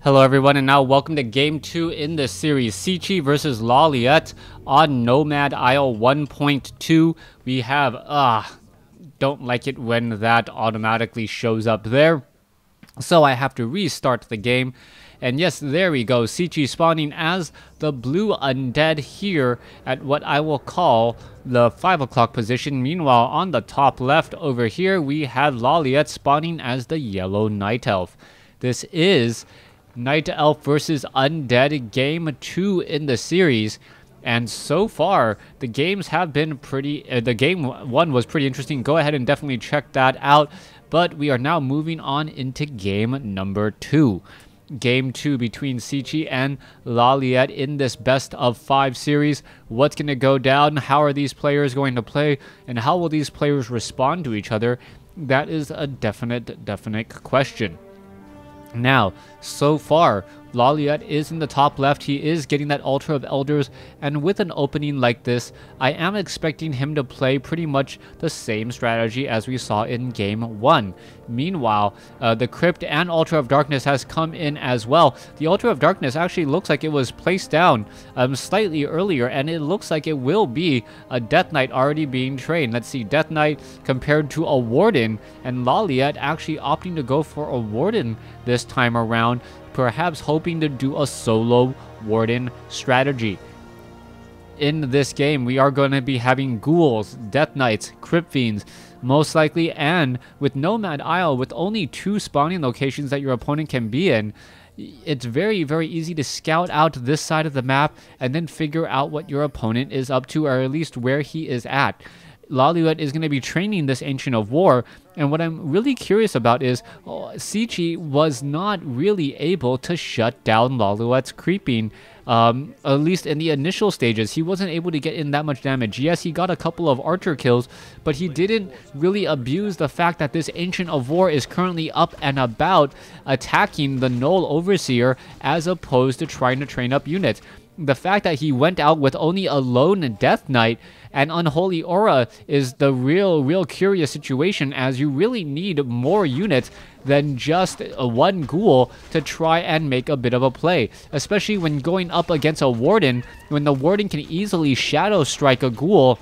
Hello everyone, and now welcome to Game 2 in this series, Cechi versus LawLiet on Nomad Isle 1.2. We have, don't like it when that automatically shows up there, so I have to restart the game. And yes, there we go, Cechi spawning as the blue undead here at what I will call the 5 o'clock position. Meanwhile, on the top left over here, we have LawLiet spawning as the yellow night elf. This is Night Elf versus Undead Game 2 in the series, and so far the games have been pretty the game 1 was pretty interesting. Go ahead and definitely check that out, but we are now moving on into game number 2. Game 2 between Cechi and LawLiet in this best of 5 series. What's going to go down? How are these players going to play, and how will these players respond to each other? That is a definite question. Now, so far, LawLiet is in the top left. He is getting that Altar of Elders, and with an opening like this, I am expecting him to play pretty much the same strategy as we saw in Game 1. Meanwhile, the Crypt and Altar of Darkness has come in as well. The Altar of Darkness actually looks like it was placed down slightly earlier, and it looks like it will be a Death Knight already being trained. Let's see, Death Knight compared to a Warden, and LawLiet actually opting to go for a Warden this time around, perhaps hoping to do a solo Warden strategy. In this game, we are going to be having Ghouls, Death Knights, Crypt Fiends, most likely, and with Nomad Isle, with only 2 spawning locations that your opponent can be in, it's very easy to scout out this side of the map and then figure out what your opponent is up to, or at least where he is at. LawLiet is going to be training this Ancient of War, and what I'm really curious about is Cechi was not really able to shut down LawLiet's creeping, at least in the initial stages. He wasn't able to get in that much damage. Yes, he got a couple of archer kills, but he didn't really abuse the fact that this Ancient of War is currently up and about attacking the Null Overseer as opposed to trying to train up units. The fact that he went out with only a lone Death Knight and Unholy Aura is the real curious situation, as you really need more units than just one Ghoul to try and make a bit of a play, especially when going up against a Warden, when the Warden can easily shadow strike a Ghoul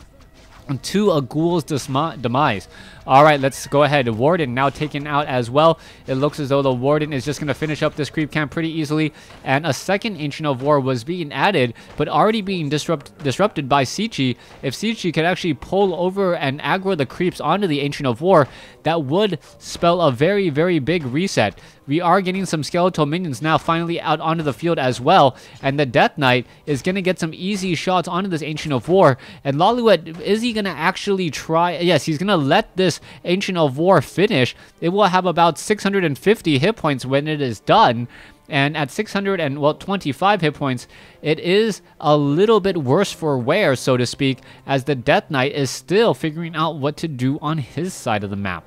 to a Ghoul's demise. Alright, let's go ahead. Warden now taken out as well. It looks as though the Warden is just going to finish up this creep camp pretty easily. And a second Ancient of War was being added, but already being disrupted by Cechi. If Cechi could actually pull over and aggro the creeps onto the Ancient of War, that would spell a very big reset. We are getting some skeletal minions now finally out onto the field as well. And the Death Knight is going to get some easy shots onto this Ancient of War. And LawLiet, is he going to actually try? Yes, he's going to let this Ancient of War finish. It will have about 650 hit points when it is done, and at 625 hit points, it is a little bit worse for wear, so to speak, as the Death Knight is still figuring out what to do on his side of the map.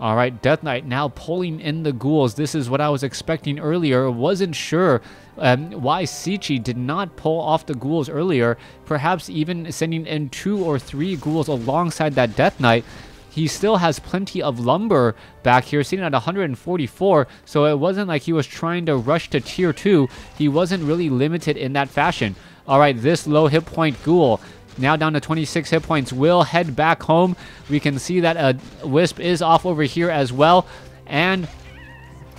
Alright, Death Knight now pulling in the Ghouls. This is what I was expecting earlier. Wasn't sure why Cechi did not pull off the Ghouls earlier. Perhaps even sending in 2 or 3 Ghouls alongside that Death Knight. He still has plenty of lumber back here, sitting at 144, so it wasn't like he was trying to rush to tier 2. He wasn't really limited in that fashion. Alright, this low hit point Ghoul, now down to 26 hit points, will head back home. We can see that a Wisp is off over here as well. And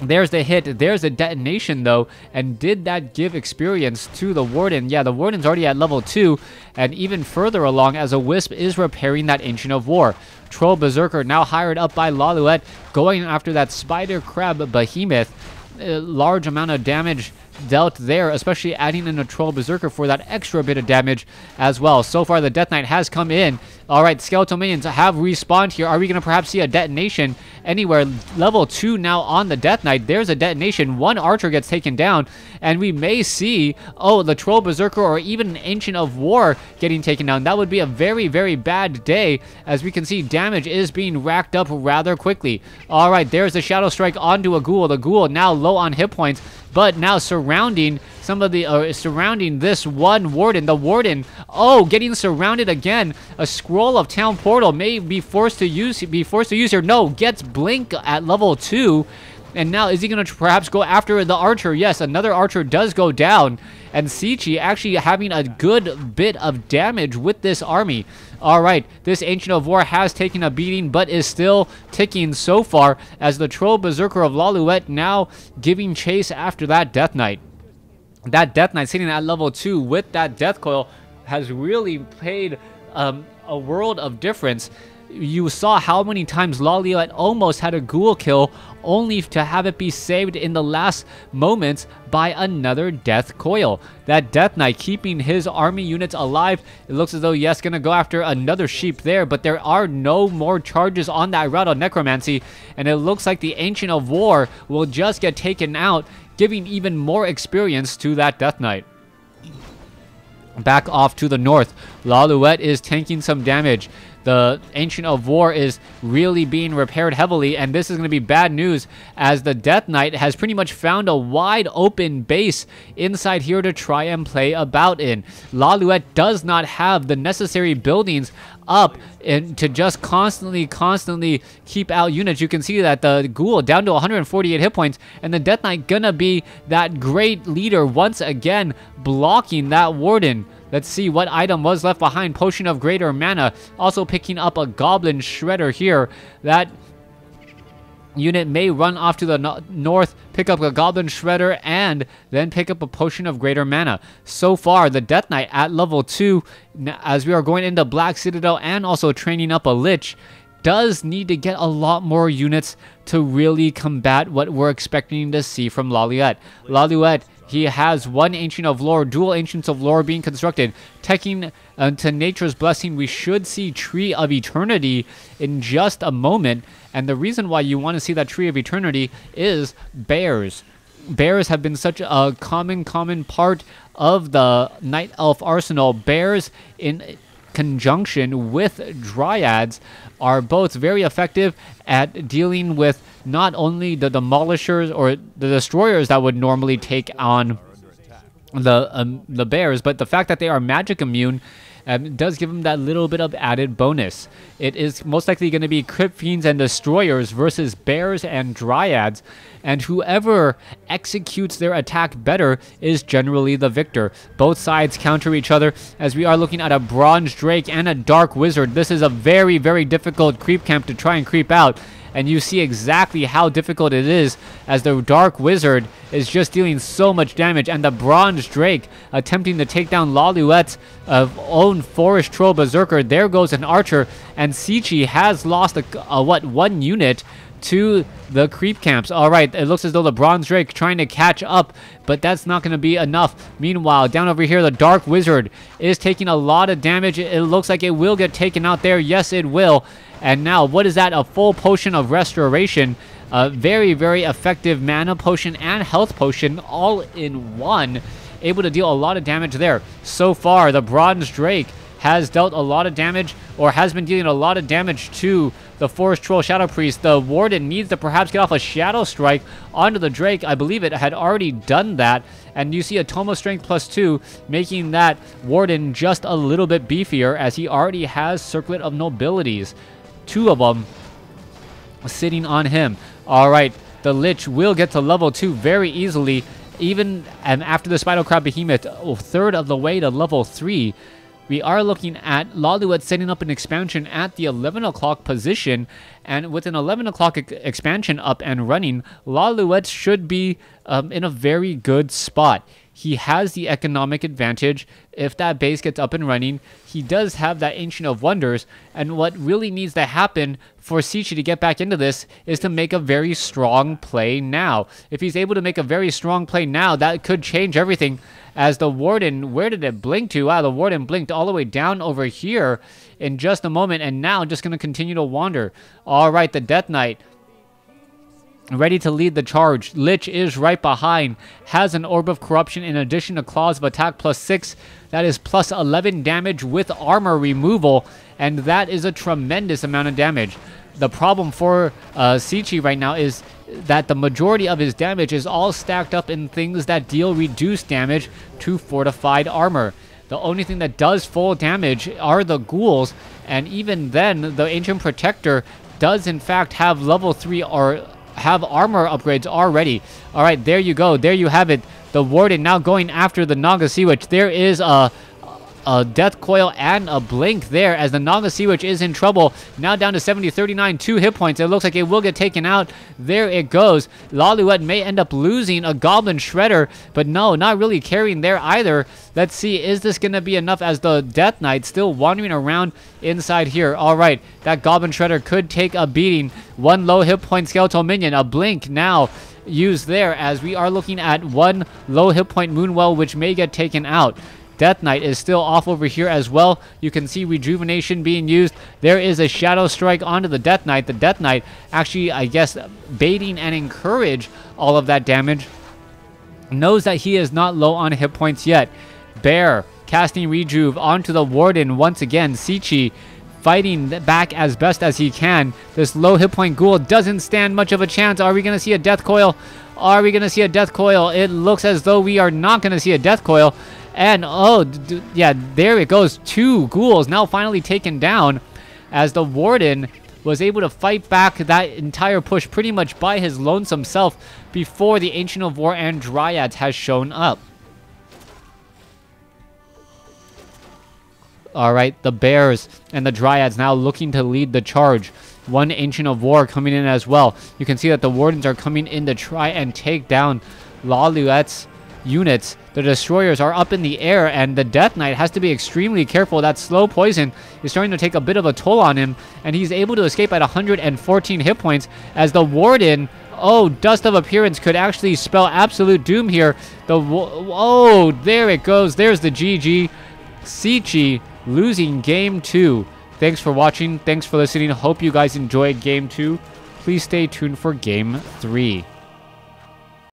there's the hit. There's a detonation, though. And did that give experience to the Warden? Yeah, the Warden's already at level 2. And even further along, as a Wisp is repairing that Ancient of War. Troll Berserker now hired up by LawLiet, going after that Spider Crab Behemoth. A large amount of damage dealt there, especially adding in a Troll Berserker for that extra bit of damage as well. So far, the Death Knight has come in. Alright, Skeletal Minions have respawned here. Are we going to perhaps see a detonation anywhere? Level 2 now on the Death Knight. There's a detonation. One Archer gets taken down, and we may see, the Troll Berserker or even an Ancient of War getting taken down. That would be a very bad day, as we can see damage is being racked up rather quickly. Alright, there's the Shadow Strike onto a Ghoul. The Ghoul now low on hit points, but now surrounding some of the surrounding this one Warden. The Warden, getting surrounded again. A Scroll of Town Portal may be forced to use here. No, gets Blink at level 2. And now, is he going to perhaps go after the archer? Yes, another archer does go down. And Cechi actually having a good bit of damage with this army. Alright, this Ancient of War has taken a beating, but is still ticking so far, as the Troll Berserker of LawLiet now giving chase after that Death Knight. That Death Knight sitting at level 2 with that Death Coil has really played a world of difference. You saw how many times LawLiet almost had a ghoul kill, only to have it be saved in the last moments by another Death Coil. That Death Knight keeping his army units alive. It looks as though, yes, gonna go after another sheep there, but there are no more charges on that route of Necromancy, and it looks like the Ancient of War will just get taken out, giving even more experience to that Death Knight. Back off to the north, LawLiet is tanking some damage. The Ancient of War is really being repaired heavily, and this is going to be bad news, as the Death Knight has pretty much found a wide open base inside here to try and play about in. LawLiet does not have the necessary buildings up and to just constantly keep out units. You can see that the Ghoul down to 148 hit points, and the Death Knight gonna be that great leader once again, blocking that Warden. Let's see what item was left behind. Potion of Greater Mana. Also picking up a Goblin Shredder here. That unit may run off to the north, pick up a Goblin Shredder, and then pick up a Potion of Greater Mana. So far, the Death Knight at level 2, as we are going into Black Citadel and also training up a Lich, does need to get a lot more units to really combat what we're expecting to see from LawLiet. LawLiet, he has one Ancient of Lore, dual Ancients of Lore being constructed. Taking to Nature's Blessing, we should see Tree of Eternity in just a moment. And the reason why you want to see that Tree of Eternity is bears. Bears have been such a common part of the Night Elf arsenal. Bears in conjunction with Dryads are both very effective at dealing with not only the demolishers or the destroyers that would normally take on the bears, but the fact that they are magic immune does give them that little bit of added bonus. It is most likely going to be Crypt Fiends and Destroyers versus Bears and Dryads, and whoever executes their attack better is generally the victor. Both sides counter each other, as we are looking at a Bronze Drake and a Dark Wizard. This is a very, very difficult creep camp to try and creep out, and you see exactly how difficult it is, as the Dark Wizard is just dealing so much damage, and the Bronze Drake attempting to take down LawLiet's own Forest Troll Berserker. There goes an Archer, and Cechi has lost one unit to the creep camps. Alright, it looks as though the Bronze Drake trying to catch up, but that's not going to be enough. Meanwhile, down over here, the Dark Wizard is taking a lot of damage. It looks like it will get taken out there. Yes, it will. And now, what is that? A full Potion of Restoration. Very, very effective mana potion and health potion all in one. Able to deal a lot of damage there. So far, the Bronze Drake has dealt a lot of damage, or has been dealing a lot of damage to the Forest Troll Shadow Priest. The Warden needs to perhaps get off a Shadow Strike onto the Drake. I believe it had already done that. And you see a Tomo Strength +2, making that Warden just a little bit beefier, as he already has Circlet of Nobilities. 2 of them sitting on him. Alright, the Lich will get to level 2 very easily, even after the Spinal Crab Behemoth, a third of the way to level 3. We are looking at LawLiet setting up an expansion at the 11 o'clock position, and with an 11 o'clock expansion up and running, LawLiet should be in a very good spot. He has the economic advantage. If that base gets up and running, he does have that Ancient of Wonders, and what really needs to happen for Cechi to get back into this is to make a very strong play now. If he's able to make a very strong play now, that could change everything, as the Warden, where did it blink to? Wow, the Warden blinked all the way down over here in just a moment, and now just going to continue to wander. Alright, the Death Knight ready to lead the charge. Lich is right behind, has an Orb of Corruption in addition to Claws of Attack +6. That is +11 damage with armor removal, and that is a tremendous amount of damage. The problem for Cechi right now is that the majority of his damage is all stacked up in things that deal reduced damage to fortified armor. The only thing that does full damage are the ghouls, and even then, the Ancient Protector does in fact have level 3 or have armor upgrades already. All right, there you go. There you have it. The Warden now going after the Naga Sea Witch. There is a Death Coil and a Blink there as the Naga Sea Witch is in trouble. Now down to 70, 39, 2 hit points. It looks like it will get taken out. There it goes. LawLiet may end up losing a Goblin Shredder, but no, not really carrying there either. Let's see, is this going to be enough as the Death Knight still wandering around inside here? All right, that Goblin Shredder could take a beating. One low hit point Skeletal Minion. A Blink now used there as we are looking at one low hit point Moonwell, which may get taken out. Death Knight is still off over here as well. You can see Rejuvenation being used. There is a Shadow Strike onto the Death Knight. The Death Knight actually, I guess, baiting and encourage all of that damage. Knows that he is not low on hit points yet. Bear casting Rejuve onto the Warden once again. Cechi fighting back as best as he can. This low hit point Ghoul doesn't stand much of a chance. Are we going to see a Death Coil? Are we going to see a Death Coil? It looks as though we are not going to see a Death Coil. And, oh, yeah, there it goes. 2 ghouls now finally taken down as the Warden was able to fight back that entire push pretty much by his lonesome self before the Ancient of War and Dryads has shown up. All right, the Bears and the Dryads now looking to lead the charge. One Ancient of War coming in as well. You can see that the Wardens are coming in to try and take down LawLiet's units. The Destroyers are up in the air, and the Death Knight has to be extremely careful. That slow poison is starting to take a bit of a toll on him, and he's able to escape at 114 hit points as the Warden, oh, Dust of Appearance could actually spell absolute doom here. Oh, there it goes. There's the GG. Cechi losing game 2. Thanks for watching. Thanks for listening. Hope you guys enjoyed game 2. Please stay tuned for game 3.